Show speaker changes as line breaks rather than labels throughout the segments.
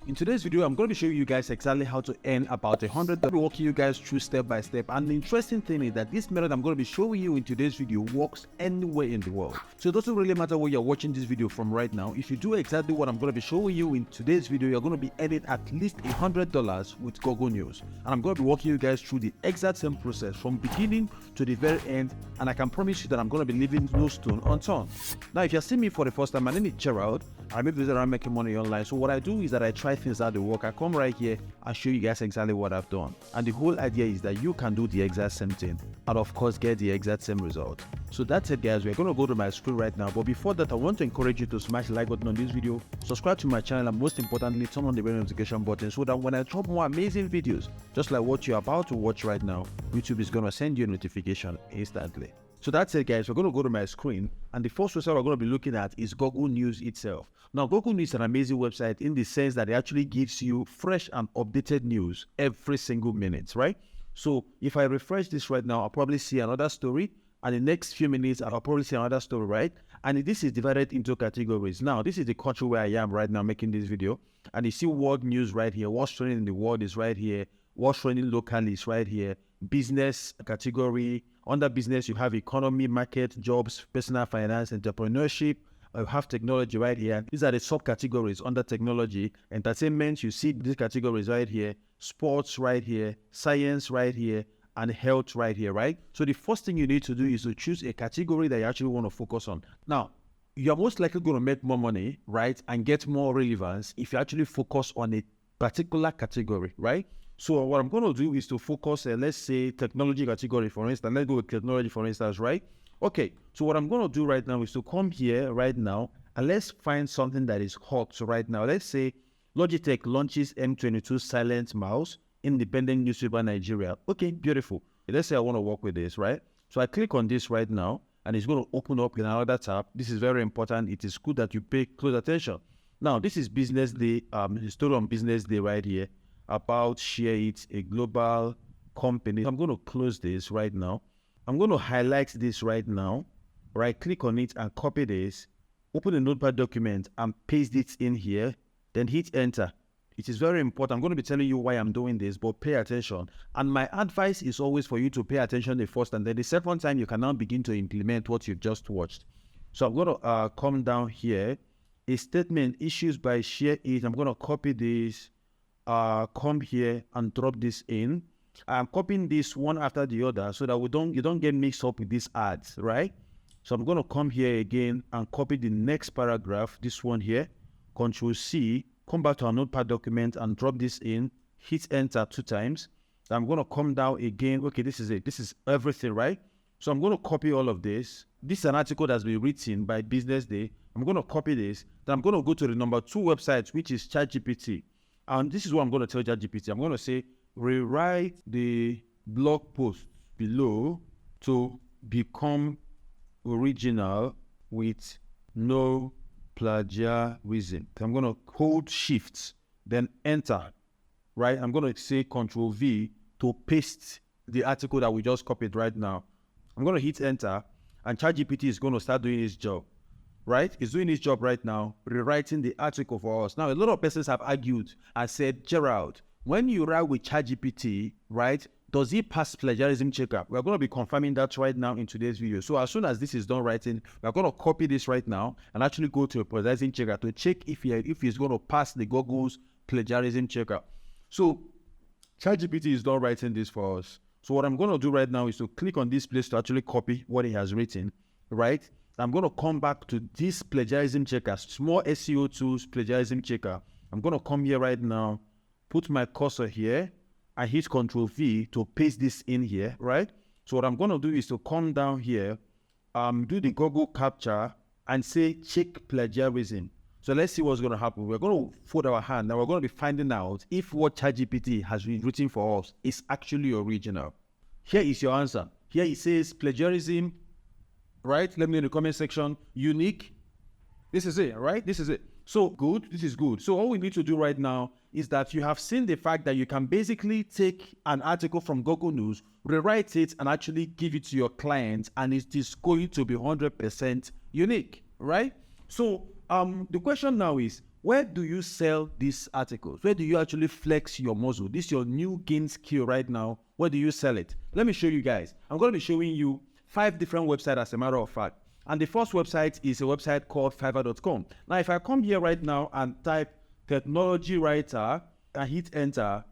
In today's video, I'm going to be showing you guys exactly how to earn about $100. I'll be walking you guys through step by step. And the interesting thing is that this method I'm going to be showing you in today's video works anywhere in the world. So it doesn't really matter where you're watching this video from right now. If you do exactly what I'm going to be showing you in today's video, you're going to be earning at least $100 with Google News. And I'm going to be walking you guys through the exact same process from beginning to the very end. And I can promise you that I'm going to be leaving no stone unturned. Now, if you're seeing me for the first time, my name is Gerald. I'm a visitor around making money online. So what I do is that I try things out the work. I come right here and show you guys exactly what I've done. And the whole idea is that you can do the exact same thing and of course get the exact same result. So that's it, guys. We're going to go to my screen right now. But before that, I want to encourage you to smash the like button on this video, subscribe to my channel, and most importantly, turn on the bell notification button so that when I drop more amazing videos, just like what you're about to watch right now, YouTube is going to send you a notification instantly. So that's it, guys. We're going to go to my screen, and the first website we're going to be looking at is Google News itself. Now, Google News is an amazing website in the sense that it actually gives you fresh and updated news every single minute, right? So if I refresh this right now, I'll probably see another story, and the next few minutes, I'll probably see another story, right? And this is divided into categories. Now, this is the country where I am right now making this video, and you see world news right here. What's trending in the world is right here. What's trending locally is right here. Business category. Under business, you have economy, market, jobs, personal finance, entrepreneurship. You have technology right here. These are the subcategories under technology. Entertainment, you see these categories right here. Sports right here. Science right here. And health right here, right? So the first thing you need to do is to choose a category that you actually want to focus on. Now, you're most likely going to make more money, right? And get more relevance if you actually focus on a particular category, right? So what I'm going to do is to focus, let's say, technology category, for instance. Let's go with technology, for instance, right? Okay, so what I'm going to do right now is to come here right now, and let's find something that is hot right now. Let's say Logitech launches M22 silent mouse, independent newspaper Nigeria. Okay, beautiful. Let's say I want to work with this, right? So I click on this right now, and it's going to open up in another tab. This is very important. It is good that you pay close attention. Now, this is Business Day, story on Business Day right here. About Share It, a global company. I'm going to close this right now. I'm going to highlight this right now, right click on it and copy this, open a notepad document and paste it in here, then hit enter. It is very important. I'm going to be telling you why I'm doing this, but pay attention. And my advice is always for you to pay attention the first, and then the second time you can now begin to implement what you've just watched. So I'm going to come down here, a statement issued by Share It. I'm going to copy this. Come here and drop this in. I'm copying this one after the other so that you don't get mixed up with these ads, right? So I'm going to come here again and copy the next paragraph, this one here, Control C, come back to our notepad document and drop this in, hit enter 2 times. I'm going to come down again. Okay, this is it. This is everything, right? So I'm going to copy all of this. This is an article that's been written by Business Day. I'm going to copy this. Then I'm going to go to the number 2 website, which is ChatGPT. And this is what I'm going to tell ChatGPT. I'm going to say, rewrite the blog post below to become original with no plagiarism. I'm going to hold shift, then enter, right? I'm going to say Control V to paste the article that we just copied right now. I'm going to hit enter, and ChatGPT is going to start doing its job. Right? It's doing his job right now, rewriting the article for us. Now, a lot of persons have argued and said, Gerald, when you write with ChatGPT, right, does it pass plagiarism checker? We're going to be confirming that right now in today's video. So as soon as this is done writing, we're going to copy this right now and actually go to a plagiarism checker to check if it's going to pass the Google's plagiarism checker. So ChatGPT is done writing this for us. So what I'm going to do right now is to click on this place to actually copy what he has written, right? I'm going to come back to this plagiarism checker, small SEO tools plagiarism checker. I'm going to come here right now, put my cursor here, and hit Control V to paste this in here, right? So what I'm going to do is to come down here, do the Google captcha, and say check plagiarism. So let's see what's going to happen. We're going to fold our hand. Now we're going to be finding out if what ChatGPT has been written for us is actually original. Here is your answer. Here it says plagiarism. Right? Let me know in the comment section. Unique. This is it, right? This is it. So good. This is good. So all we need to do right now is that you have seen the fact that you can basically take an article from Google News, rewrite it, and actually give it to your client, and it is going to be 100% unique, right? So the question now is, Where do you sell these articles? Where do you actually flex your muscle? This is your new gain skill right now. Where do you sell it? Let me show you guys. I'm going to be showing you 5 different websites as a matter of fact. And the first website is a website called fiverr.com. Now, if I come here right now and type technology writer and hit enter,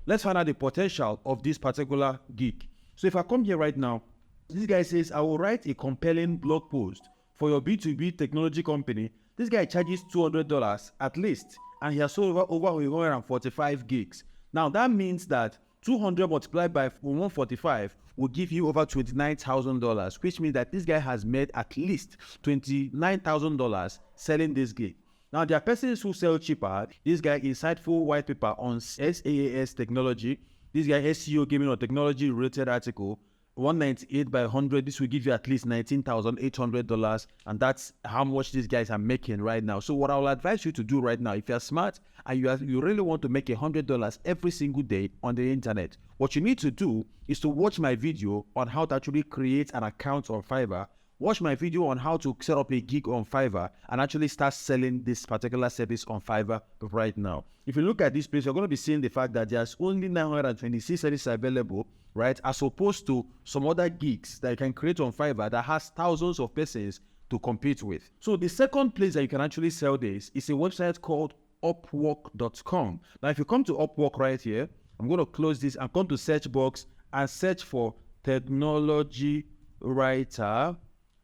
let's find out the potential of this particular gig. So if I come here right now, this guy says, I will write a compelling blog post for your B2B technology company. This guy charges $200 at least, and he has sold over 145 gigs. Now that means that 200 multiplied by 145 will give you over $29,000, which means that this guy has made at least $29,000 selling this gig. Now, there are persons who sell cheaper. This guy, insightful white paper on SaaS technology. This guy, SEO gaming or technology related article. 198 by 100, this will give you at least $19,800, and that's how much these guys are making right now. So what I will advise you to do right now, if you're smart and you really want to make $100 every single day on the internet, what you need to do is to watch my video on how to actually create an account on Fiverr. Watch my video on how to set up a gig on Fiverr and actually start selling this particular service on Fiverr right now. If you look at this place, you're going to be seeing the fact that there's only 926 services available, right? As opposed to some other gigs that you can create on Fiverr that has thousands of persons to compete with. So the second place that you can actually sell this is a website called upwork.com. Now, if you come to Upwork right here, I'm going to close this and come to search box and search for technology writer.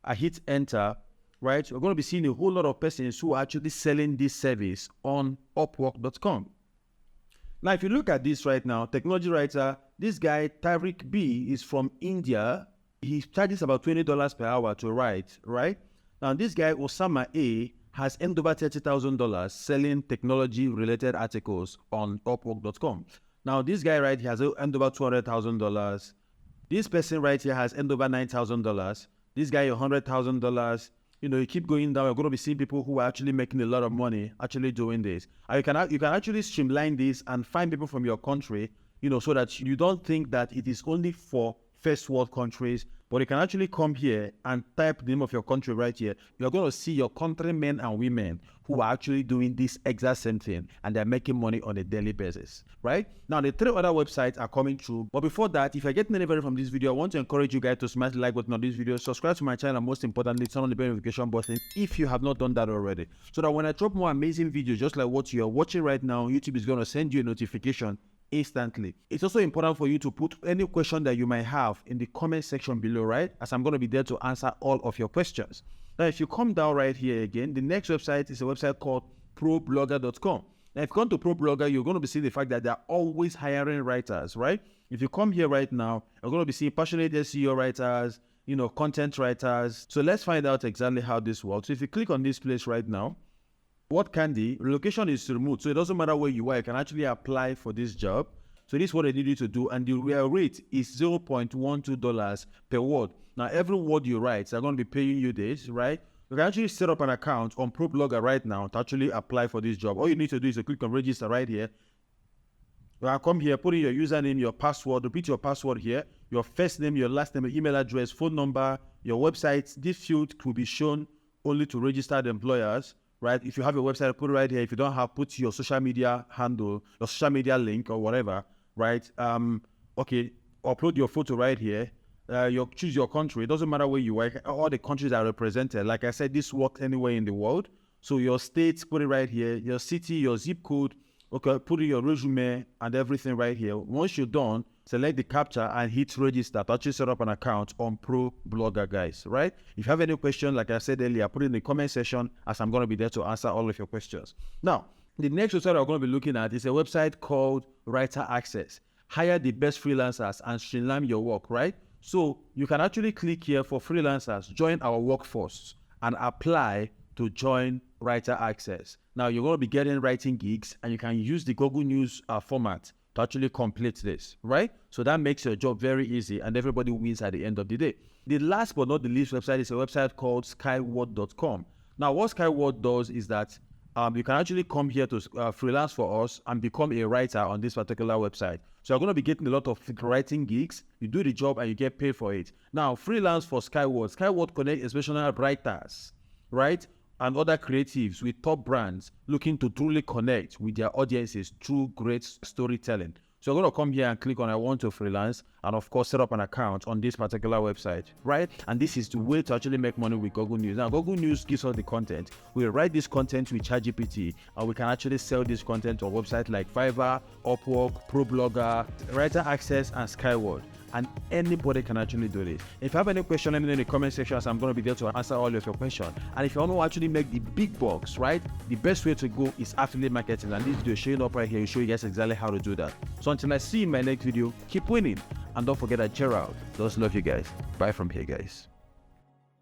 I hit enter, right? We're going to be seeing a whole lot of persons who are actually selling this service on Upwork.com. Now, if you look at this right now, technology writer, this guy, Tariq B, is from India. He charges about $20 per hour to write, right? Now, this guy, Osama A, has earned over $30,000 selling technology-related articles on Upwork.com. Now, this guy right here has earned over $200,000. This person right here has earned over $9,000. This guy, $100,000. You know, you keep going down, you're going to be seeing people who are actually making a lot of money actually doing this. And you can actually streamline this and find people from your country, you know, so that you don't think that it is only for first world countries, but you can actually come here and type the name of your country right here. You're going to see your countrymen and women who are actually doing this exact same thing, and they're making money on a daily basis, right? Now, the 3 other websites are coming through. But before that, if you're getting any value from this video, I want to encourage you guys to smash the like button on this video, subscribe to my channel, and most importantly, turn on the bell notification button if you have not done that already, so that when I drop more amazing videos just like what you're watching right now, YouTube is going to send you a notification instantly. It's also important for you to put any question that you might have in the comment section below, right? As I'm going to be there to answer all of your questions. Now, if you come down right here again, the next website is a website called ProBlogger.com. Now, if you come to ProBlogger, you're going to be seeing the fact that they're always hiring writers, right? If you come here right now, you're going to be seeing passionate SEO writers, you know, content writers. So let's find out exactly how this works. So if you click on this place right now, what can the location is remote, so it doesn't matter where you are, you can actually apply for this job. So this is what I need you to do, and the rate is $0.12 per word. Now, every word you write, they're going to be paying you this, right? You can actually set up an account on ProBlogger right now to actually apply for this job. All you need to do is to click on register right here. You can come here, put in your username, your password, repeat your password here, your first name, your last name, your email address, phone number, your website. This field will be shown only to registered employers. Right? If you have a website, put it right here. If you don't have, put your social media handle, your social media link or whatever, right? Okay, upload your photo right here. Choose your country. It doesn't matter where you work. All the countries are represented. Like I said, this works anywhere in the world. So your state, put it right here. Your city, your zip code. Okay, put in your resume and everything right here. Once you're done, select the captcha and hit register to actually set up an account on ProBlogger, guys, right? If you have any question, like I said earlier, put it in the comment section, as I'm going to be there to answer all of your questions. Now, the next website we're going to be looking at is a website called Writer Access. Hire the best freelancers and streamline your work, right? So you can actually click here for freelancers, join our workforce, and apply to join Writer Access. Now, you're going to be getting writing gigs, and you can use the Google News format to actually complete this, right? So that makes your job very easy, and everybody wins at the end of the day. The last but not the least website is a website called skyward.com. Now, what Skyward does is that you can actually come here to freelance for us and become a writer on this particular website. So you're going to be getting a lot of writing gigs. You do the job and you get paid for it. Now, freelance for Skyward. Skyward connects professional writers, right? and other creatives with top brands looking to truly connect with their audiences through great storytelling. So you're going to come here and click on I want to freelance and of course set up an account on this particular website, right? And this is the way to actually make money with Google News. Now Google News gives us the content. We write this content with ChatGPT and we can actually sell this content on websites like Fiverr, Upwork, ProBlogger, Writer Access and Skyward. And anybody can actually do this. If you have any question, let me know in the comment section. I'm going to be there to answer all of your questions. And if you want to actually make the big bucks, right, the best way to go is affiliate marketing. And this video is showing up right here. I'll show you guys exactly how to do that. So until I see you in my next video, keep winning. And don't forget to cheer out. Those love you guys. Bye from here, guys.